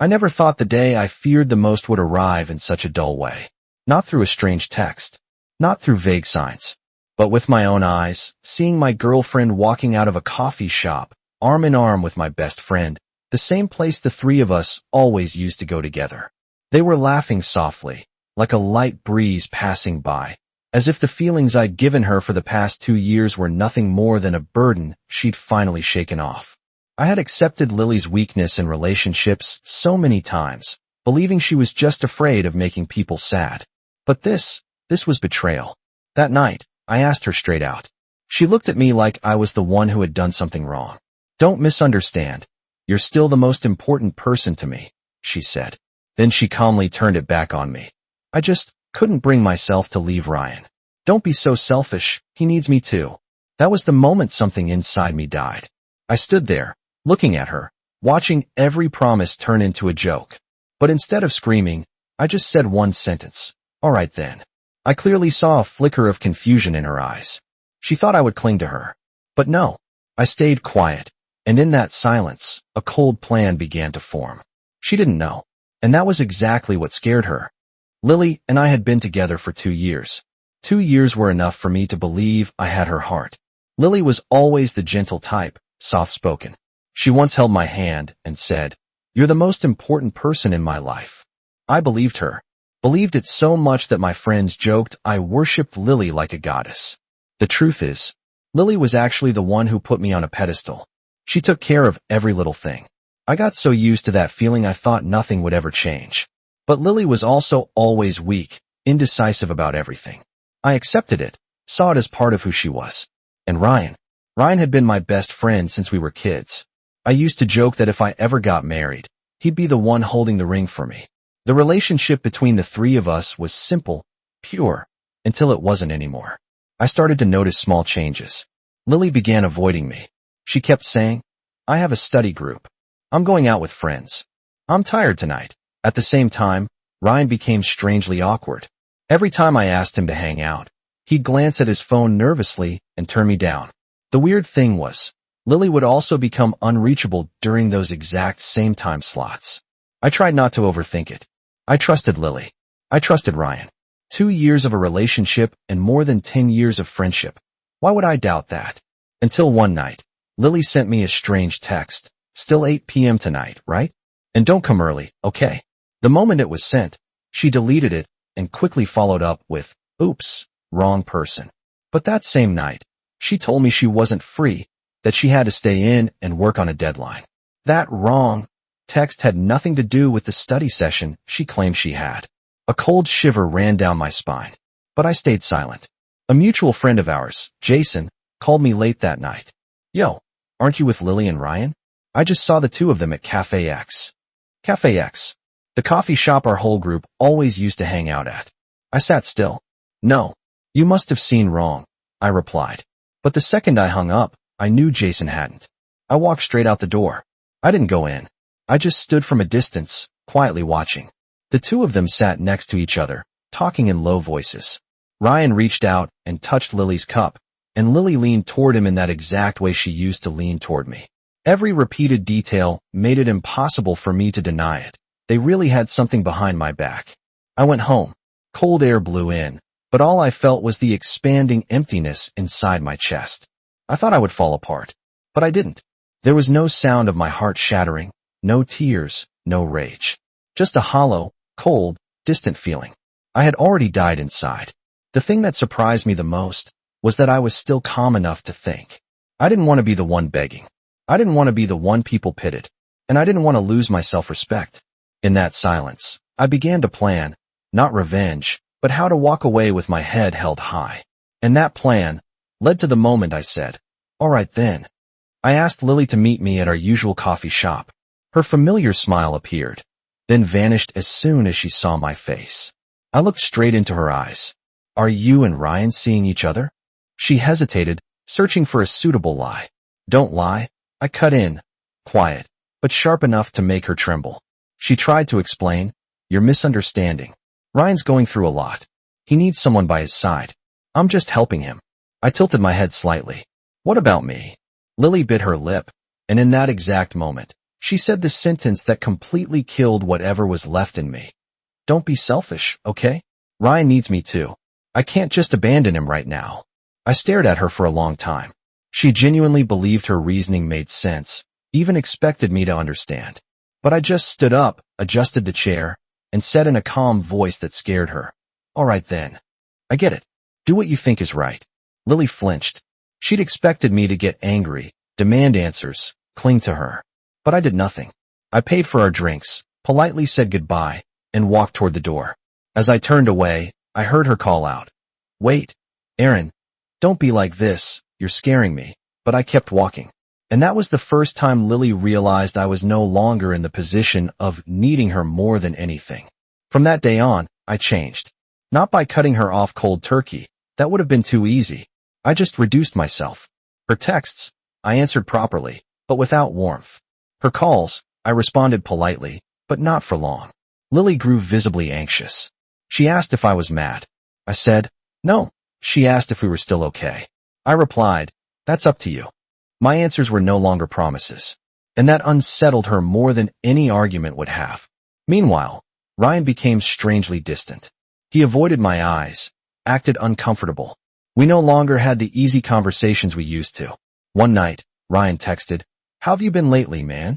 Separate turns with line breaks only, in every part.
I never thought the day I feared the most would arrive in such a dull way. Not through a strange text, not through vague signs, but with my own eyes, seeing my girlfriend walking out of a coffee shop, arm in arm with my best friend, the same place the three of us always used to go together. They were laughing softly, like a light breeze passing by, as if the feelings I'd given her for the past 2 years were nothing more than a burden she'd finally shaken off. I had accepted Lily's weakness in relationships so many times, believing she was just afraid of making people sad. But this was betrayal. That night, I asked her straight out. She looked at me like I was the one who had done something wrong. "Don't misunderstand. You're still the most important person to me," she said. Then she calmly turned it back on me. "I just couldn't bring myself to leave Ryan. Don't be so selfish, he needs me too." That was the moment something inside me died. I stood there, looking at her, watching every promise turn into a joke. But instead of screaming, I just said one sentence. "All right then." I clearly saw a flicker of confusion in her eyes. She thought I would cling to her. But no, I stayed quiet, and in that silence, a cold plan began to form. She didn't know, and that was exactly what scared her. Lily and I had been together for 2 years. 2 years were enough for me to believe I had her heart. Lily was always the gentle type, soft-spoken. She once held my hand and said, "You're the most important person in my life." I believed her. Believed it so much that my friends joked I worshipped Lily like a goddess. The truth is, Lily was actually the one who put me on a pedestal. She took care of every little thing. I got so used to that feeling I thought nothing would ever change. But Lily was also always weak, indecisive about everything. I accepted it, saw it as part of who she was. And Ryan had been my best friend since we were kids. I used to joke that if I ever got married, he'd be the one holding the ring for me. The relationship between the three of us was simple, pure, until it wasn't anymore. I started to notice small changes. Lily began avoiding me. She kept saying, "I have a study group. I'm going out with friends. I'm tired tonight." At the same time, Ryan became strangely awkward. Every time I asked him to hang out, he'd glance at his phone nervously and turn me down. The weird thing was, Lily would also become unreachable during those exact same time slots. I tried not to overthink it. I trusted Lily. I trusted Ryan. 2 years of a relationship and more than 10 years of friendship. Why would I doubt that? Until one night, Lily sent me a strange text. "Still 8 p.m. tonight, right? And don't come early, okay?" The moment it was sent, she deleted it and quickly followed up with, "Oops, wrong person." But that same night, she told me she wasn't free, that she had to stay in and work on a deadline. That wrong text had nothing to do with the study session she claimed she had. A cold shiver ran down my spine, but I stayed silent. A mutual friend of ours, Jason, called me late that night. "Yo, aren't you with Lily and Ryan? I just saw the two of them at Cafe X." Cafe X, the coffee shop our whole group always used to hang out at. I sat still. "No, you must have seen wrong," I replied. But the second I hung up, I knew Jason hadn't. I walked straight out the door. I didn't go in. I just stood from a distance, quietly watching. The two of them sat next to each other, talking in low voices. Ryan reached out and touched Lily's cup, and Lily leaned toward him in that exact way she used to lean toward me. Every repeated detail made it impossible for me to deny it. They really had something behind my back. I went home. Cold air blew in, but all I felt was the expanding emptiness inside my chest. I thought I would fall apart, but I didn't. There was no sound of my heart shattering, no tears, no rage. Just a hollow, cold, distant feeling. I had already died inside. The thing that surprised me the most was that I was still calm enough to think. I didn't want to be the one begging. I didn't want to be the one people pitied. And I didn't want to lose my self-respect. In that silence, I began to plan, not revenge, but how to walk away with my head held high. And that plan led to the moment I said, "All right then." I asked Lily to meet me at our usual coffee shop. Her familiar smile appeared, then vanished as soon as she saw my face. I looked straight into her eyes. "Are you and Ryan seeing each other?" She hesitated, searching for a suitable lie. "Don't lie," I cut in, quiet, but sharp enough to make her tremble. She tried to explain, "You're misunderstanding. Ryan's going through a lot. He needs someone by his side. I'm just helping him." I tilted my head slightly. "What about me?" Lily bit her lip, and in that exact moment, She said the sentence that completely killed whatever was left in me. Don't be selfish, okay? Ryan needs me too. I can't just abandon him right now. I stared at her for a long time. She genuinely believed her reasoning made sense, even expected me to understand. But I just stood up, adjusted the chair, and said in a calm voice that scared her, "All right then. I get it. Do what you think is right." Lily flinched. She'd expected me to get angry, demand answers, cling to her. But I did nothing. I paid for our drinks, politely said goodbye, and walked toward the door. As I turned away, I heard her call out, "Wait, Aaron, don't be like this, you're scaring me." But I kept walking. And that was the first time Lily realized I was no longer in the position of needing her more than anything. From that day on, I changed. Not by cutting her off cold turkey. That would have been too easy. I just reduced myself. Her texts, I answered properly, but without warmth. Her calls, I responded politely, but not for long. Lily grew visibly anxious. She asked if I was mad. I said, no. She asked if we were still okay. I replied, that's up to you. My answers were no longer promises. And that unsettled her more than any argument would have. Meanwhile, Ryan became strangely distant. He avoided my eyes, acted uncomfortable. We no longer had the easy conversations we used to. One night, Ryan texted, "How have you been lately, man?"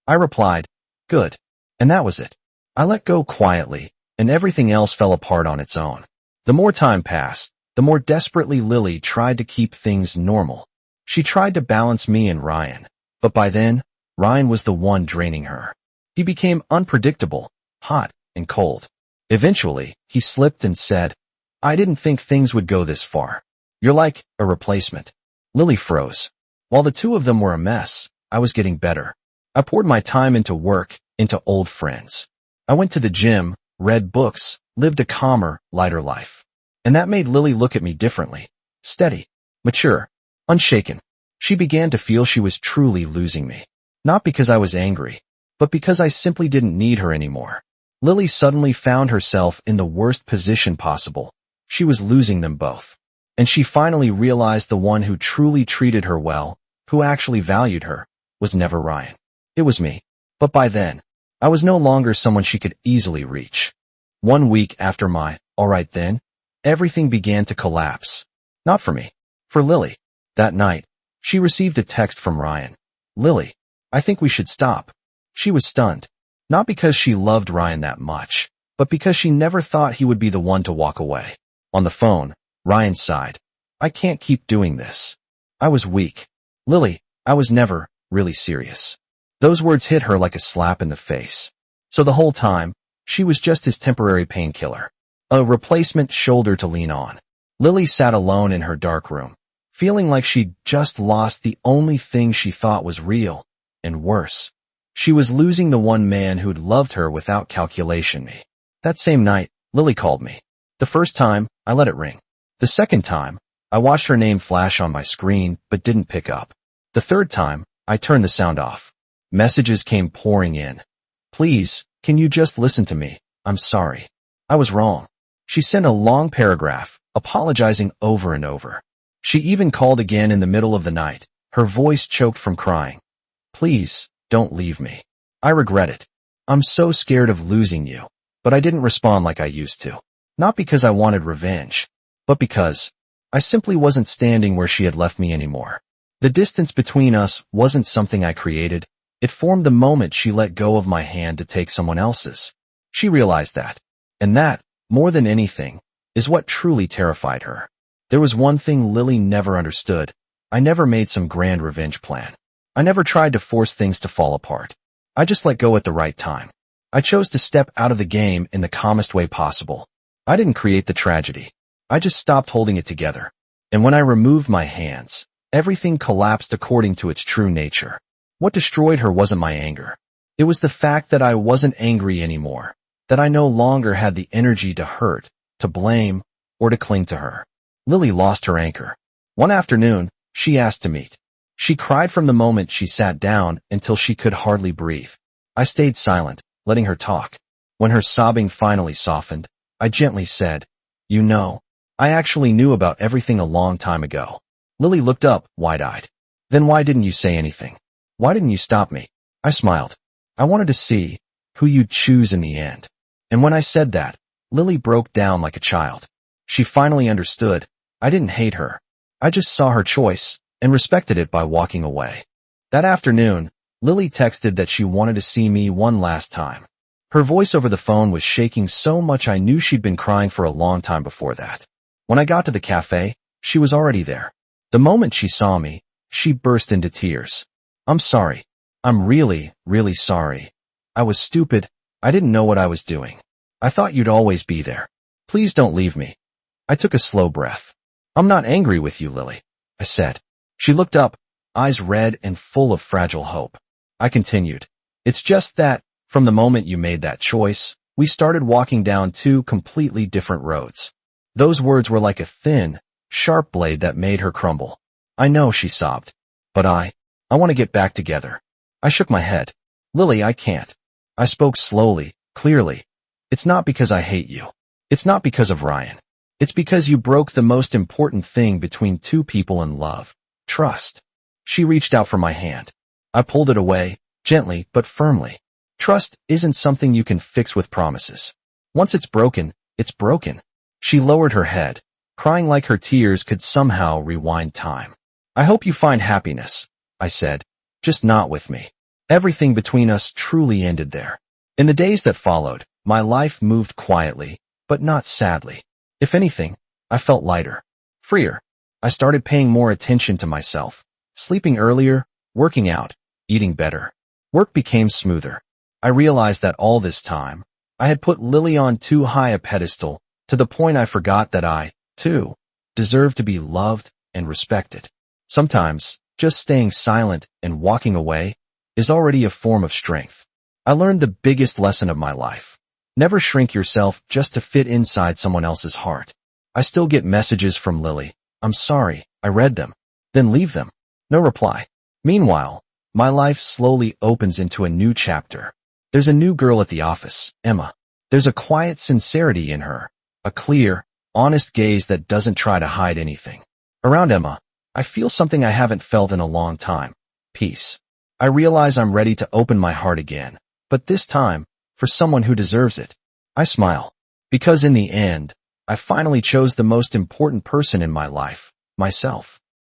I replied, "Good." And that was it. I let go quietly, and everything else fell apart on its own. The more time passed, the more desperately Lily tried to keep things normal. She tried to balance me and Ryan, but by then, Ryan was the one draining her. He became unpredictable, hot, and cold. Eventually, he slipped and said, "I didn't think things would go this far. You're like a replacement." Lily froze. While the two of them were a mess, I was getting better. I poured my time into work, into old friends. I went to the gym, read books, lived a calmer, lighter life. And that made Lily look at me differently. Steady, mature, unshaken. She began to feel she was truly losing me. Not because I was angry, but because I simply didn't need her anymore. Lily suddenly found herself in the worst position possible. She was losing them both. And she finally realized the one who truly treated her well, who actually valued her, was never Ryan. It was me. But by then, I was no longer someone she could easily reach. 1 week after my, "all right then," everything began to collapse. Not for me. For Lily. That night, she received a text from Ryan. "Lily, I think we should stop." She was stunned. Not because she loved Ryan that much, but because she never thought he would be the one to walk away. On the phone, Ryan sighed. "I can't keep doing this." I was weak. "Lily, I was never really serious." Those words hit her like a slap in the face. So the whole time, she was just his temporary painkiller. A replacement shoulder to lean on. Lily sat alone in her dark room, feeling like she'd just lost the only thing she thought was real, and worse. She was losing the one man who'd loved her without calculation. That same night, Lily called me. The first time, I let it ring. The second time, I watched her name flash on my screen but didn't pick up. The third time, I turned the sound off. Messages came pouring in. "Please, can you just listen to me? I'm sorry. I was wrong." She sent a long paragraph, apologizing over and over. She even called again in the middle of the night, her voice choked from crying. "Please, don't leave me. I regret it. I'm so scared of losing you." But I didn't respond like I used to. Not because I wanted revenge, but because I simply wasn't standing where she had left me anymore. The distance between us wasn't something I created. It formed the moment she let go of my hand to take someone else's. She realized that. And that, more than anything, is what truly terrified her. There was one thing Lily never understood. I never made some grand revenge plan. I never tried to force things to fall apart. I just let go at the right time. I chose to step out of the game in the calmest way possible. I didn't create the tragedy. I just stopped holding it together. And when I removed my hands, everything collapsed according to its true nature. What destroyed her wasn't my anger. It was the fact that I wasn't angry anymore, that I no longer had the energy to hurt, to blame, or to cling to her. Lily lost her anchor. One afternoon, she asked to meet. She cried from the moment she sat down until she could hardly breathe. I stayed silent, letting her talk. When her sobbing finally softened, I gently said, "You know, I actually knew about everything a long time ago." Lily looked up, wide-eyed. "Then why didn't you say anything? Why didn't you stop me?" I smiled. I wanted to see who you'd choose in the end. And when I said that, Lily broke down like a child. She finally understood. I didn't hate her. I just saw her choice and respected it by walking away. That afternoon, Lily texted that she wanted to see me one last time. Her voice over the phone was shaking so much I knew she'd been crying for a long time before that. When I got to the cafe, she was already there. The moment she saw me, she burst into tears. I'm sorry. I'm really, really sorry. I was stupid. I didn't know what I was doing. I thought you'd always be there. Please don't leave me. I took a slow breath. I'm not angry with you, Lily, I said. She looked up, eyes red and full of fragile hope. I continued. It's just that, from the moment you made that choice, we started walking down two completely different roads. Those words were like a thin, sharp blade that made her crumble. I know, she sobbed. But I want to get back together. I shook my head. Lily, I can't. I spoke slowly, clearly. It's not because I hate you. It's not because of Ryan. It's because you broke the most important thing between two people in love. Trust. She reached out for my hand. I pulled it away, gently but firmly. Trust isn't something you can fix with promises. Once it's broken, it's broken. She lowered her head, crying like her tears could somehow rewind time. I hope you find happiness, I said, just not with me. Everything between us truly ended there. In the days that followed, my life moved quietly, but not sadly. If anything, I felt lighter, freer. I started paying more attention to myself, sleeping earlier, working out, eating better. Work became smoother. I realized that all this time, I had put Lily on too high a pedestal, to the point I forgot that I, too, deserved to be loved and respected. Sometimes, just staying silent and walking away is already a form of strength. I learned the biggest lesson of my life. Never shrink yourself just to fit inside someone else's heart. I still get messages from Lily. I'm sorry, I read them. Then leave them. No reply. Meanwhile, my life slowly opens into a new chapter. There's a new girl at the office, Emma. There's a quiet sincerity in her, a clear, honest gaze that doesn't try to hide anything. Around Emma, I feel something I haven't felt in a long time. Peace. I realize I'm ready to open my heart again, but this time, for someone who deserves it. I smile. Because in the end, I finally chose the most important person in my life, myself.